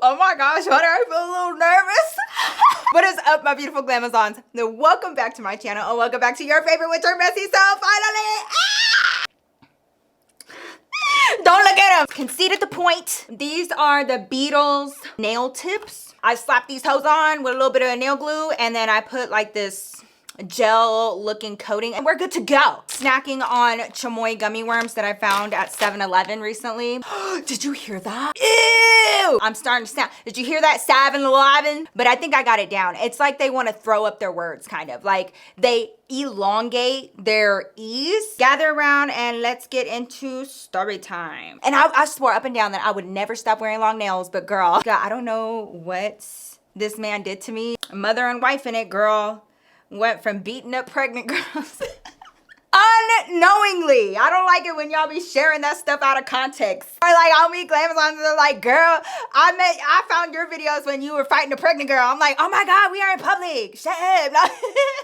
Oh my gosh, honey, I feel a little nervous. What is up, my beautiful Glamazons? Welcome back to my channel, and welcome back to your favorite winter messy self, finally. Don't look at them. Conceded the point. These are the Beatles nail tips. I slapped these hoes on with a little bit of nail glue, and then I put like this gel looking coating, and we're good to go. Snacking on chamoy gummy worms that I found at 7-Eleven recently. Did you hear that? Ew! I'm starting to snap. Did you hear that? 7-Eleven? But I think I got it down. It's like they want to throw up their words, kind of. Like they elongate their E's. Gather around and let's get into story time. And I swore up and down that I would never stop wearing long nails, but girl, I don't know what this man did to me. Mother and wife in it, girl. Went from beating up pregnant girls unknowingly. I don't like it when y'all be sharing that stuff out of context. Or like I'll meet Glamazons and they're like, girl, I found your videos when you were fighting a pregnant girl. I'm like, oh my God, we are in public. Shut up.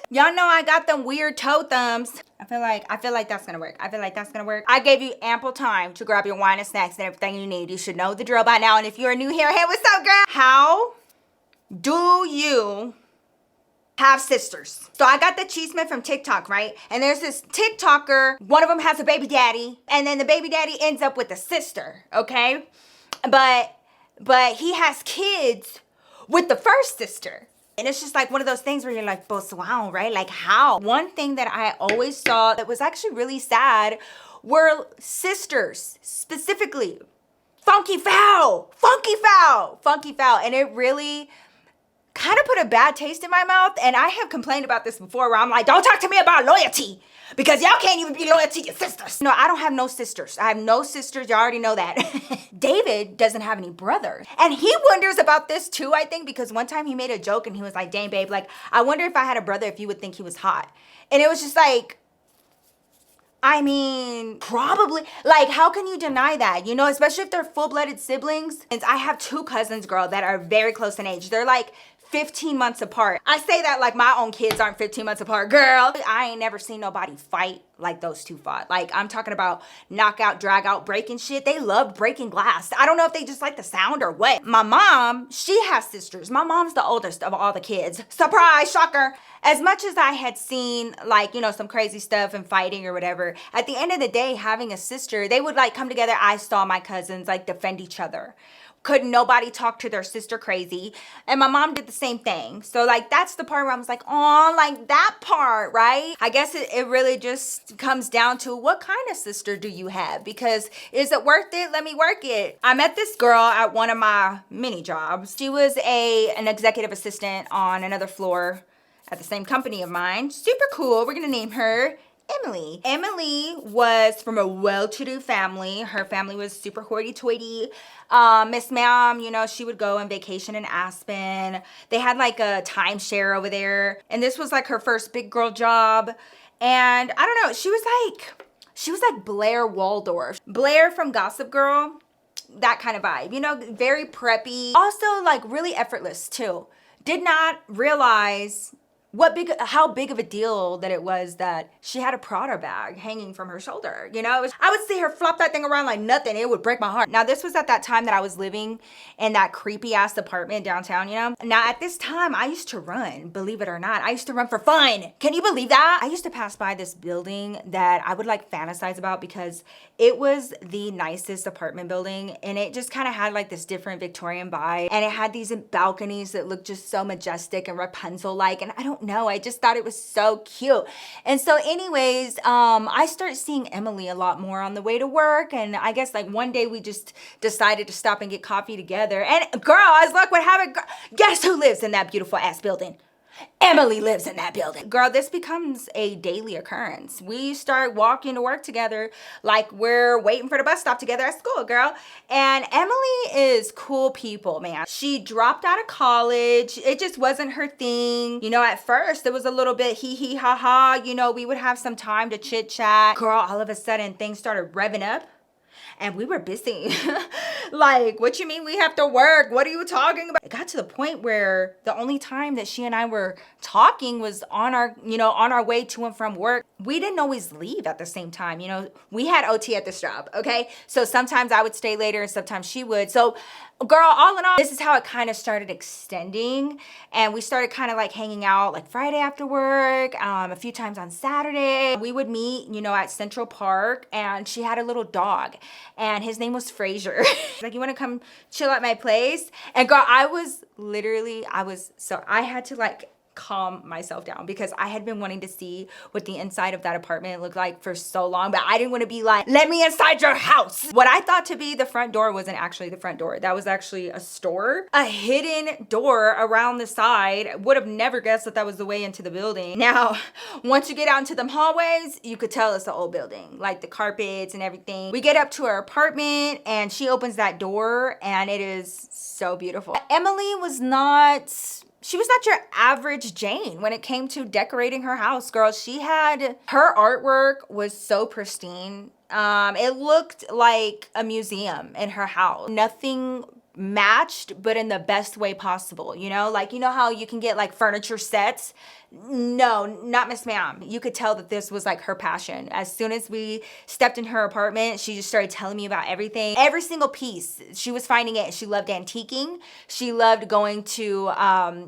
Y'all know I got them weird toe thumbs. I feel like that's gonna work. I feel like that's gonna work. I gave you ample time to grab your wine and snacks and everything you need. You should know the drill by now. And if you're a new here, hey, what's up, girl? How do you have sisters? So I got the cheeseman from TikTok, right? And there's this TikToker, one of them has a baby daddy, and then the baby daddy ends up with a sister, okay? But he has kids with the first sister. And it's just like one of those things where you're like, but wow, right? Like how? One thing that I always saw that was actually really sad were sisters, specifically funky foul. And it really kind of put a bad taste in my mouth. And I have complained about this before where I'm like, don't talk to me about loyalty because y'all can't even be loyal to your sisters. No, I don't have no sisters. I have no sisters. You already know that. David doesn't have any brothers. And he wonders about this too, I think, because one time he made a joke and he was like, dang, babe, like, I wonder if I had a brother if you would think he was hot. And it was just like, I mean, probably. Like, how can you deny that? You know, especially if they're full-blooded siblings. And I have two cousins, girl, that are very close in age. They're like 15 months apart. I say that like my own kids aren't 15 months apart. Girl, I ain't never seen nobody fight like those two fought. Like, I'm talking about knockout, drag out, breaking shit. They love breaking glass. I don't know if they just like the sound or what. My mom, she has sisters. My mom's the oldest of all the kids. Surprise, shocker. As much as I had seen like, you know, some crazy stuff and fighting or whatever, at the end of the day, having a sister, they would like come together. I saw my cousins like defend each other. Couldn't nobody talk to their sister crazy. And my mom did the same thing. So like, that's the part where I was like, oh, like that part, right? I guess it really just comes down to what kind of sister do you have? Because is it worth it? Let me work it. I met this girl at one of my mini jobs. She was an executive assistant on another floor at the same company of mine. Super cool. We're gonna name her Emily. Emily was from a well-to-do family. Her family was super hoity-toity. Miss Ma'am, you know, she would go on vacation in Aspen. They had like a timeshare over there. And this was like her first big girl job. And I don't know, she was like Blair Waldorf. Blair from Gossip Girl, that kind of vibe, you know, very preppy. Also like really effortless too. Did not realize how big of a deal that it was that she had a Prada bag hanging from her shoulder. You know, I would see her flop that thing around like nothing. It would break my heart. Now, this was at that time that I was living in that creepy ass apartment downtown, you know? Now, at this time, I used to run, believe it or not. I used to run for fun. Can you believe that? I used to pass by this building that I would like fantasize about because it was the nicest apartment building and it just kind of had like this different Victorian vibe. And it had these balconies that looked just so majestic and Rapunzel-like. And I don't know, I just thought it was so cute. And so anyways, I started seeing Emily a lot more on the way to work. And I guess like one day we just decided to stop and get coffee together. And girl, as luck would have it, guess who lives in that beautiful ass building? Emily lives in that building. Girl, this becomes a daily occurrence. We start walking to work together like we're waiting for the bus stop together at school, girl. And Emily is cool people, man. She dropped out of college. It just wasn't her thing. You know, at first it was a little bit hee hee ha ha. You know, we would have some time to chit chat. Girl, all of a sudden things started revving up. And we were busy. Like, what you mean we have to work? What are you talking about? It got to the point where the only time that she and I were talking was on our way to and from work. We didn't always leave at the same time. You know, we had OT at this job, okay? So sometimes I would stay later and sometimes she would. So girl, all in all, this is how it kind of started extending. And we started kind of like hanging out like Friday after work, a few times on Saturday. We would meet, you know, at Central Park, and she had a little dog and his name was Frazier. Like, you want to come chill at my place? And girl, I had to like calm myself down because I had been wanting to see what the inside of that apartment looked like for so long, but I didn't want to be like, let me inside your house. What I thought to be the front door wasn't actually the front door. That was actually a store, a hidden door around the side. Would have never guessed that that was the way into the building. Now, once you get out into them hallways, you could tell it's the old building, like the carpets and everything. We get up to her apartment and she opens that door and it is so beautiful. Emily was not your average Jane when it came to decorating her house, girl. Her artwork was so pristine. It looked like a museum in her house. Nothing matched, but in the best way possible, you know? Like, you know how you can get like furniture sets? No, not Miss Ma'am. You could tell that this was like her passion. As soon as we stepped in her apartment, she just started telling me about everything. Every single piece, she was finding it. She loved antiquing. She loved going to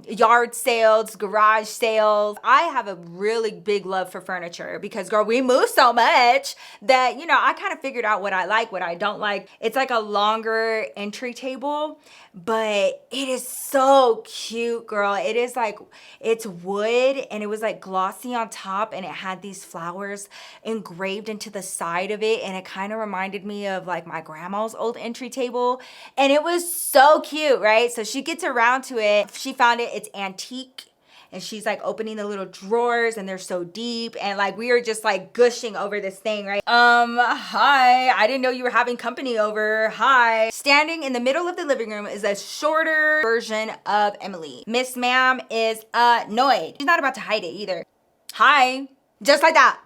yard sales, garage sales. I have a really big love for furniture because, girl, we move so much that, you know, I kind of figured out what I like, what I don't like. It's like a longer entry table, but it is so cute, girl. It is like, it's wood and it was like glossy on top and it had these flowers engraved into the side of it, and it kind of reminded me of like my grandma's old entry table, and it was so cute, right? So she gets around to it. She found it, it's antique. And she's like opening the little drawers and they're so deep. And like, we are just like gushing over this thing, right? Hi, I didn't know you were having company over. Hi. Standing in the middle of the living room is a shorter version of Emily. Miss Ma'am is annoyed. She's not about to hide it either. Hi, just like that.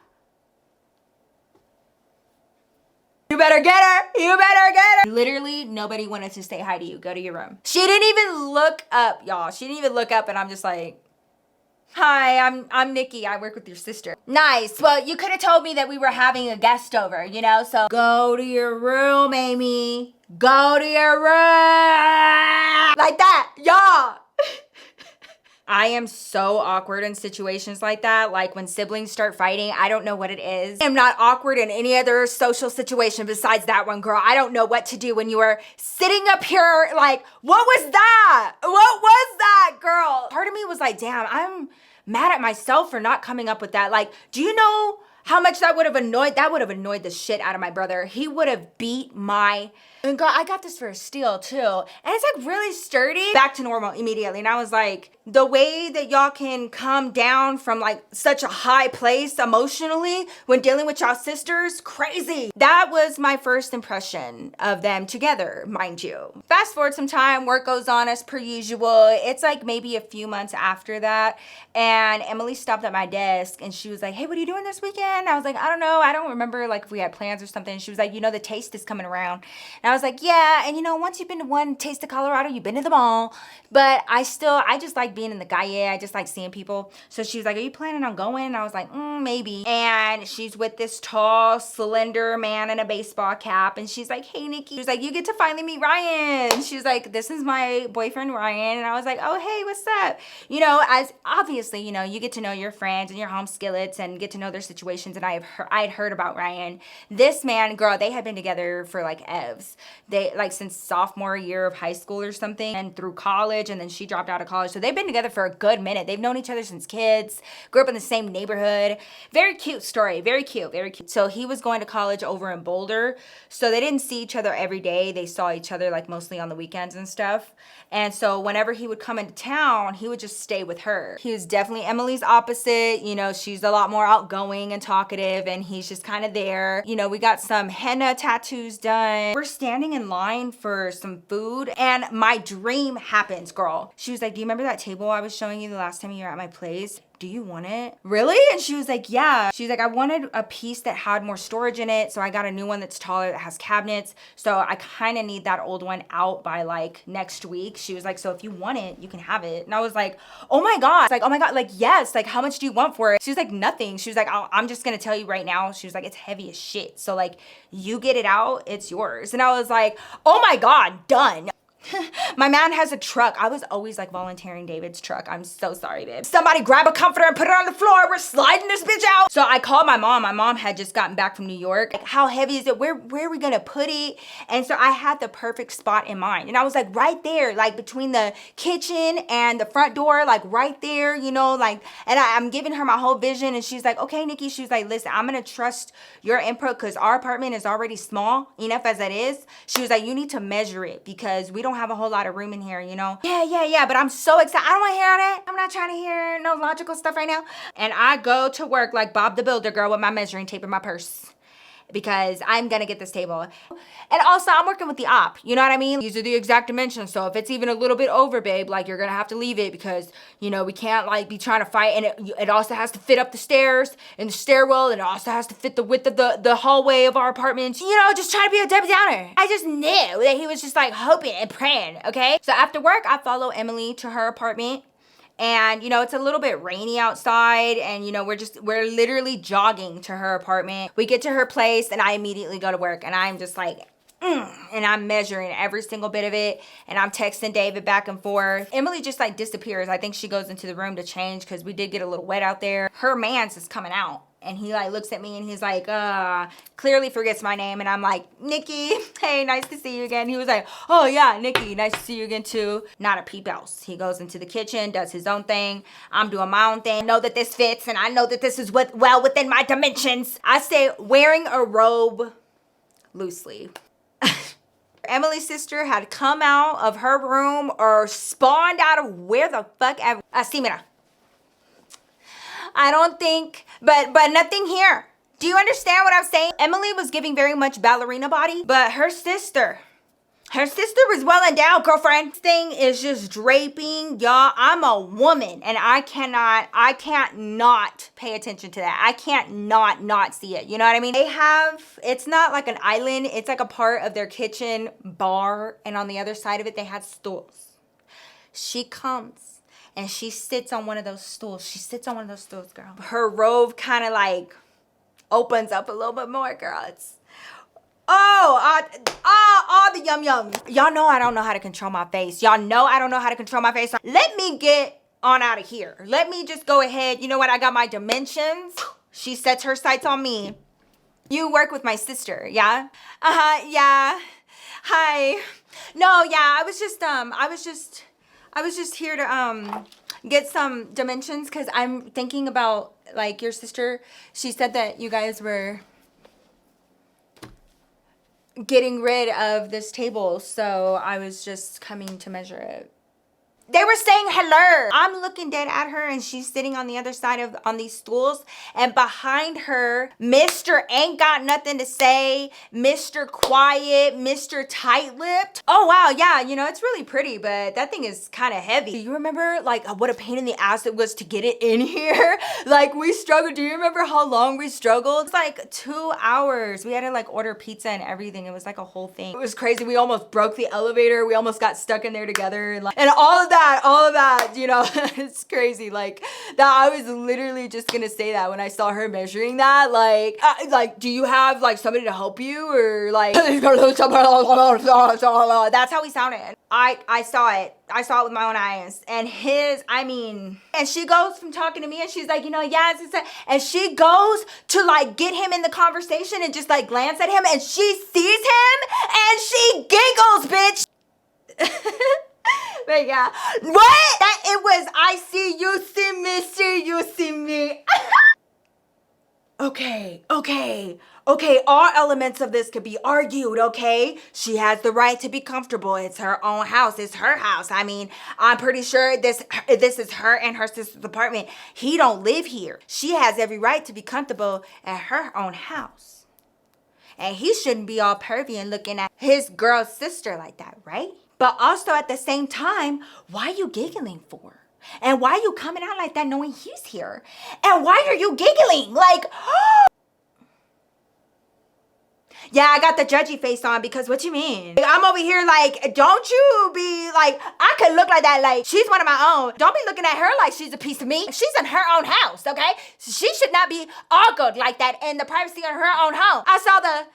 You better get her. You better get her. Literally, nobody wanted to say hi to you. Go to your room. She didn't even look up, y'all. She didn't even look up, and I'm just like, hi, I'm Nikki. I work with your sister. Nice. Well, you could have told me that we were having a guest over, you know? So go to your room, Amy. Go to your room. Like that, y'all. I am so awkward in situations like that. Like when siblings start fighting, I don't know what it is. I'm not awkward in any other social situation besides that one, girl. I don't know what to do when you are sitting up here like, what was that? What was that, girl? Part of me was like, damn, I'm mad at myself for not coming up with that. Like, do you know how much that would have annoyed the shit out of my brother? He would have beat my... And girl, I got this for a steal too. And it's like really sturdy. Back to normal immediately. And I was like, the way that y'all can come down from like such a high place emotionally when dealing with y'all sisters, crazy. That was my first impression of them together, mind you. Fast forward some time, work goes on as per usual. It's like maybe a few months after that. And Emily stopped at my desk and she was like, hey, what are you doing this weekend? I was like, I don't know. I don't remember like if we had plans or something. She was like, you know, the taste is coming around. And I was like, yeah. And you know, once you've been to one Taste of Colorado, you've been to them all. But I just like being in the Gaia. I just like seeing people. So she was like, are you planning on going? And I was like, maybe. And she's with this tall, slender man in a baseball cap. And she's like, hey, Nikki. She was like, you get to finally meet Ryan. She was like, this is my boyfriend, Ryan. And I was like, oh, hey, what's up? You know, as obviously, you know, you get to know your friends and your home skillets and get to know their situations. And I had heard about Ryan. This man, girl, they had been together for like evs. They like since sophomore year of high school or something, and through college, and then she dropped out of college. So they've been together for a good minute. They've known each other since kids, grew up in the same neighborhood. Very cute story. Very cute. Very cute. So he was going to college over in Boulder. So they didn't see each other every day. They saw each other like mostly on the weekends and stuff. And so whenever he would come into town, he would just stay with her. He was definitely Emily's opposite. You know, she's a lot more outgoing and talkative, and he's just kind of there. You know, we got some henna tattoos done. We're standing in line for some food, and my dream happens, girl. She was like, do you remember that table I was showing you the last time you were at my place? Do you want it? Really? And she was like, yeah. She's like, I wanted a piece that had more storage in it. So I got a new one that's taller that has cabinets. So I kind of need that old one out by like next week. She was like, so if you want it, you can have it. And I was like, oh my God. Like, oh my God, like, yes. Like, how much do you want for it? She was like, nothing. She was like, I'm just going to tell you right now. She was like, it's heavy as shit. So like, you get it out, it's yours. And I was like, oh my God, done. My man has a truck. I was always like volunteering David's truck. I'm so sorry, babe. Somebody grab a comforter and put it on the floor. We're sliding this bitch out. So I called my mom. My mom had just gotten back from New York. Like, how heavy is it? Where are we gonna put it? And so I had the perfect spot in mind. And I was like right there, like between the kitchen and the front door, like right there, you know, like, and I'm giving her my whole vision. And she's like, okay, Nikki. She was like, listen, I'm gonna trust your input because our apartment is already small enough as it is. She was like, you need to measure it because we don't have a whole lot of room in here, you know? Yeah, but I'm so excited. I don't want to hear all that. I'm not trying to hear no logical stuff right now. And I go to work like Bob the Builder girl with my measuring tape in my purse because I'm gonna get this table. And also I'm working with the op, you know what I mean? These are the exact dimensions. So if it's even a little bit over, babe, like you're gonna have to leave it because, you know, we can't like be trying to fight. And it also has to fit up the stairs and the stairwell, and it also has to fit the width of the hallway of our apartment. You know, just trying to be a Debbie Downer. I just knew that he was just like hoping and praying, okay? So after work, I follow Emily to her apartment. And, you know, it's a little bit rainy outside and, you know, we're literally jogging to her apartment. We get to her place and I immediately go to work and I'm just like, and I'm measuring every single bit of it. And I'm texting David back and forth. Emily just like disappears. I think she goes into the room to change because we did get a little wet out there. Her man's is coming out. And he like looks at me and he's like, clearly forgets my name. And I'm like, Nikki, hey, nice to see you again. He was like, oh yeah, Nikki, nice to see you again too. Not a peep else. He goes into the kitchen, does his own thing. I'm doing my own thing. I know that this fits and I know that this is well within my dimensions. I say wearing a robe loosely. Emily's sister had come out of her room or spawned out of where the fuck ever. Mira. I don't think, but nothing here. Do you understand what I'm saying? Emily was giving very much ballerina body, but her sister was well endowed, girlfriend. This thing is just draping, y'all. I'm a woman and I can't not pay attention to that. I can't not see it. You know what I mean? It's not like an island. It's like a part of their kitchen bar. And on the other side of it, they had stools. She comes. And she sits on one of those stools. She sits on one of those stools, girl. Her robe kind of like opens up a little bit more, girl. It's, all the yum yum. Y'all know I don't know how to control my face. Y'all know I don't know how to control my face. Let me get on out of here. Let me just go ahead. You know what? I got my dimensions. She sets her sights on me. You work with my sister, yeah? Yeah. Hi. No, yeah, I was just here to get some dimensions because I'm thinking about like your sister. She said that you guys were getting rid of this table, so I was just coming to measure it. They were saying hello. I'm looking dead at her and she's sitting on the other side on these stools, and behind her, Mr. Ain't Got Nothing to Say, Mr. Quiet, Mr. Tight-Lipped. Oh wow, yeah, you know, it's really pretty, but that thing is kind of heavy. Do you remember like what a pain in the ass it was to get it in here? Like we struggled. Do you remember how long we struggled? It's like 2 hours. We had to like order pizza and everything. It was like a whole thing. It was crazy. We almost broke the elevator. We almost got stuck in there together and all of that, you know, it's crazy. Like that, I was literally just gonna say that when I saw her measuring that, like, do you have like somebody to help you or like, that's how he sounded. I saw it with my own eyes, and and she goes from talking to me and she's like, you know, yes, and she goes to like get him in the conversation and just like glance at him and she sees him and she giggles, bitch. But yeah, what? That it was, I see you, see you see me. Okay, all elements of this could be argued, okay? She has the right to be comfortable. It's her own house, it's her house. I mean, I'm pretty sure this is her and her sister's apartment. He don't live here. She has every right to be comfortable at her own house. And he shouldn't be all pervy and looking at his girl's sister like that, right? But also at the same time, why are you giggling for? And why are you coming out like that knowing he's here? And why are you giggling? Like, yeah, I got the judgy face on because what you mean? Like, I'm over here like, don't you be like, I could look like that like she's one of my own. Don't be looking at her like she's a piece of me. She's in her own house, okay? She should not be awkward like that in the privacy of her own home. I saw the...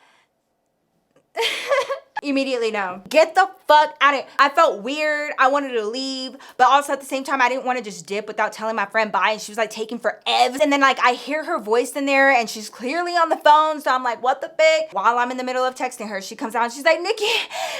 Immediately no. Get the fuck out of here. I felt weird. I wanted to leave, but also at the same time, I didn't want to just dip without telling my friend bye, and she was like taking forever. And then like I hear her voice in there and she's clearly on the phone, so I'm like, what the fuck? While I'm in the middle of texting her, she comes out and she's like, Nikki,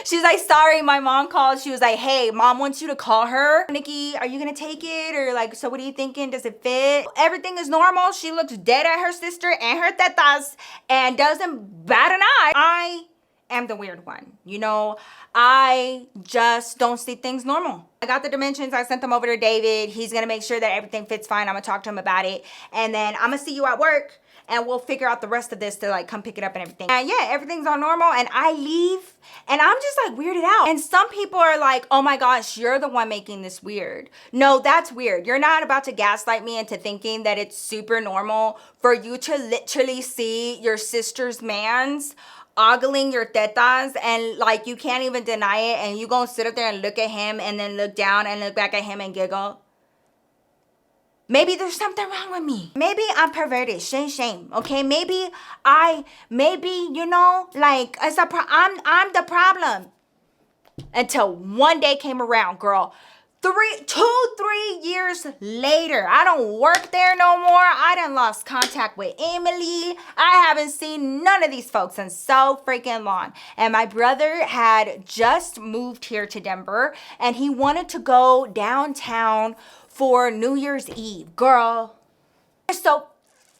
she's like, sorry, my mom called. She was like, hey, mom wants you to call her. Nikki, are you gonna take it? Or like, so what are you thinking? Does it fit? Everything is normal. She looks dead at her sister and her tetas and doesn't bat an eye. I am the weird one. You know, I just don't see things normal. I got the dimensions. I sent them over to David. He's gonna make sure that everything fits fine. I'm gonna talk to him about it. And then I'm gonna see you at work and we'll figure out the rest of this to like come pick it up and everything. And yeah, everything's all normal and I leave and I'm just like weirded out. And some people are like, oh my gosh, you're the one making this weird. No, that's weird. You're not about to gaslight me into thinking that it's super normal for you to literally see your sister's mans ogling your tetas and like you can't even deny it, and you gonna sit up there and look at him and then look down and look back at him and giggle. Maybe there's something wrong with me. Maybe I'm perverted. Shame. Okay, maybe you know, like I'm the problem. Until one day came around, girl. 3 years later, I don't work there no more. I done lost contact with Emily. I haven't seen none of these folks in so freaking long. And my brother had just moved here to Denver and he wanted to go downtown for New Year's Eve. Girl, it's so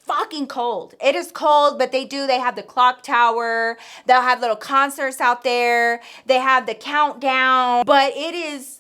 fucking cold. It is cold, but they have the clock tower. They'll have little concerts out there. They have the countdown, but it is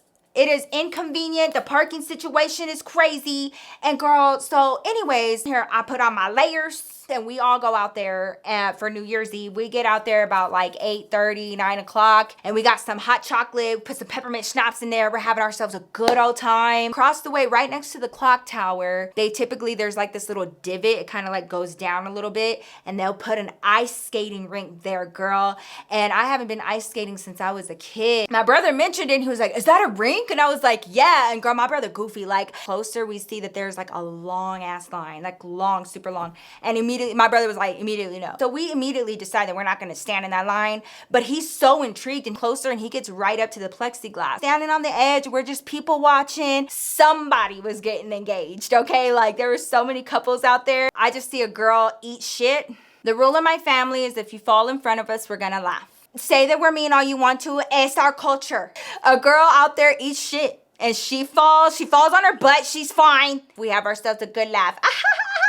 inconvenient. The parking situation is crazy. And girl, so anyways, here I put on my layers and we all go out there for New Year's Eve. We get out there about like 8:30, 9 o'clock, and we got some hot chocolate, put some peppermint schnapps in there. We're having ourselves a good old time. Across the way, right next to the clock tower, there's like this little divot. It kind of like goes down a little bit, and they'll put an ice skating rink there, girl. And I haven't been ice skating since I was a kid. My brother mentioned it and he was like, is that a rink? And I was like, yeah. And girl, my brother goofy, like closer we see that there's like a long ass line, like long, super long. And immediately my brother was like, immediately no. So we immediately decided we're not gonna stand in that line, but he's so intrigued and closer, and he gets right up to the plexiglass. Standing on the edge, we're just people watching. Somebody was getting engaged, okay? Like there were so many couples out there. I just see a girl eat shit. The rule in my family is if you fall in front of us, we're gonna laugh. Say that we're mean all you want to, it's our culture. A girl out there eats shit and she falls on her butt, she's fine. We have ourselves a good laugh.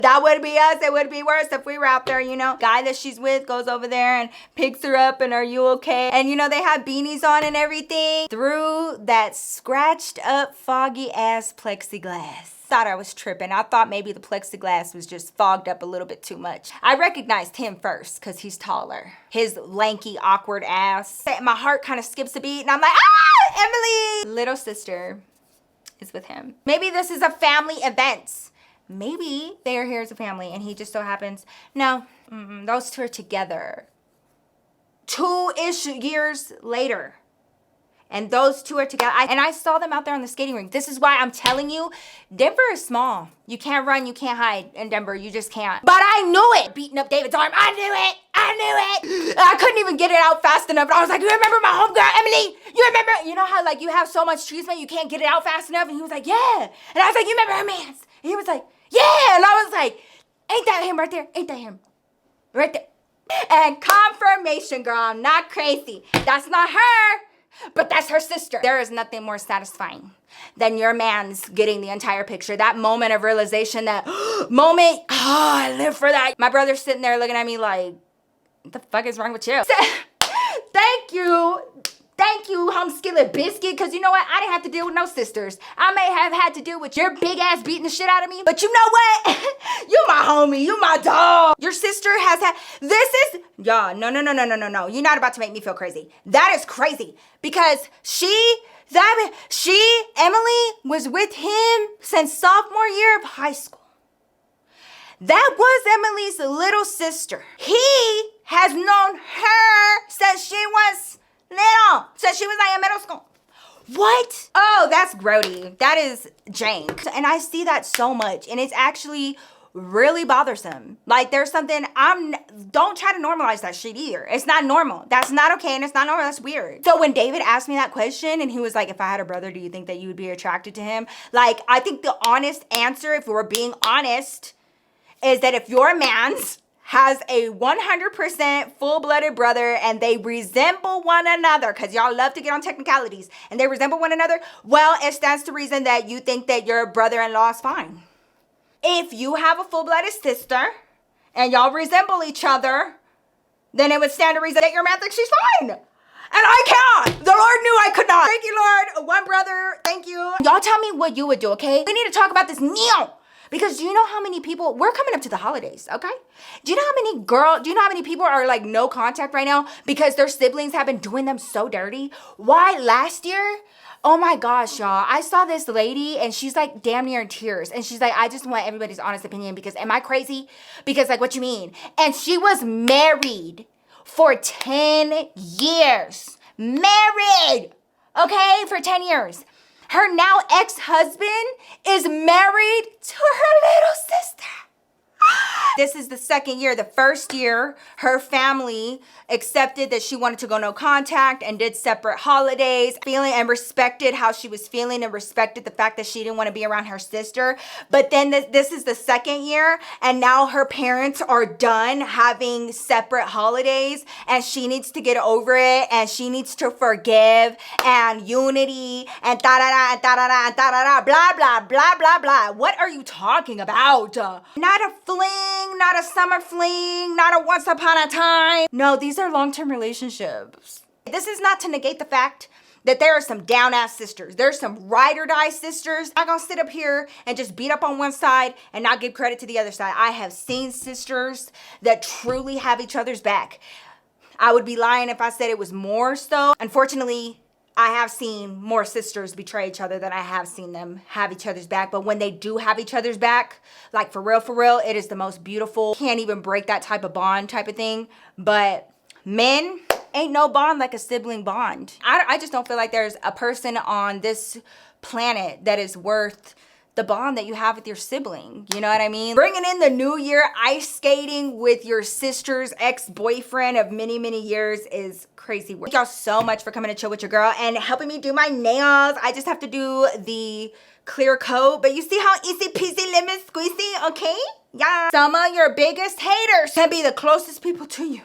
That would be us. It would be worse if we were out there, you know. Guy that she's with goes over there and picks her up and are you okay? And you know, they have beanies on and everything. Through that scratched up, foggy ass plexiglass. Thought I was tripping. I thought maybe the plexiglass was just fogged up a little bit too much. I recognized him first because he's taller. His lanky, awkward ass. My heart kind of skips a beat and I'm like, ah, Emily! Little sister is with him. Maybe this is a family event. Maybe they are here as a family and he just so happens. No, those two are together. 2-ish years later. And those two are together. And I saw them out there on the skating rink. This is why I'm telling you, Denver is small. You can't run, you can't hide in Denver. You just can't. But I knew it. Beating up David's arm. I knew it. I couldn't even get it out fast enough. I was like, you remember my homegirl, Emily? You remember? You know how like you have so much treatment, you can't get it out fast enough? And he was like, yeah. And I was like, you remember her mans? And he was like, yeah. And I was like, ain't that him right there? Ain't that him? Right there. And confirmation, girl, I'm not crazy. That's not her, but that's her sister. There is nothing more satisfying than your man's getting the entire picture. That moment of realization, that moment, I live for that. My brother's sitting there looking at me like, what the fuck is wrong with you? Thank you, hum skillet biscuit, because you know what? I didn't have to deal with no sisters. I may have had to deal with your big ass beating the shit out of me, but you know what? You my homie, you my dog. Your sister has had, y'all, no. You're not about to make me feel crazy. That is crazy, because Emily was with him since sophomore year of high school. That was Emily's little sister. He has known her since she was little, since she was like in middle school. What? Oh, that's grody. That is jank. And I see that so much. And it's actually really bothersome. Like there's something, don't try to normalize that shit either. It's not normal. That's not okay, and it's not normal. That's weird. So when David asked me that question and he was like, if I had a brother, do you think that you would be attracted to him? Like, I think the honest answer, if we're being honest, is that if your man's has a 100% full-blooded brother and they resemble one another, because y'all love to get on technicalities, and they resemble one another, well, it stands to reason that you think that your brother-in-law is fine. If you have a full-blooded sister and y'all resemble each other, then it would stand to reason that your man thinks she's fine. And I can't. The Lord knew I could not. Thank you, Lord. One brother. Thank you. Y'all tell me what you would do, okay? We need to talk about this now. Because do you know how many people, we're coming up to the holidays, okay? Do you know how many people are like no contact right now because their siblings have been doing them so dirty? Why last year? Oh my gosh, y'all. I saw this lady and she's like damn near in tears. And she's like, I just want everybody's honest opinion because am I crazy? Because like, what you mean? And she was married for 10 years. Married, okay, for 10 years. Her now ex-husband is married to her little sister. This is the second year. The first year, her family accepted that she wanted to go no contact and did separate holidays, feeling and respected how she was feeling and respected the fact that she didn't want to be around her sister. But then this is the second year, and now her parents are done having separate holidays, and she needs to get over it, and she needs to forgive, and unity, and da-da-da, and da-da-da, and da-da-da, blah, blah, blah, blah, blah. What are you talking about? Not a fling, not a summer fling, not a once upon a time. No, these are long-term relationships. This is not to negate the fact that there are some down-ass sisters. There's some ride-or-die sisters. I'm gonna sit up here and just beat up on one side and not give credit to the other side. I have seen sisters that truly have each other's back. I would be lying if I said it was more so. Unfortunately, I have seen more sisters betray each other than I have seen them have each other's back. But when they do have each other's back, like for real, it is the most beautiful. Can't even break that type of bond type of thing. But men, ain't no bond like a sibling bond. I just don't feel like there's a person on this planet that is worth the bond that you have with your sibling. You know what I mean? Bringing in the new year, ice skating with your sister's ex-boyfriend of many, many years is crazy work. Thank y'all so much for coming to chill with your girl and helping me do my nails. I just have to do the clear coat, but you see how easy peasy lemon squeezy, okay? Yeah. Some of your biggest haters can be the closest people to you.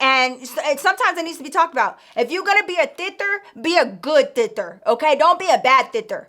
And sometimes it needs to be talked about. If you're gonna be a thither, be a good thither, okay? Don't be a bad thither.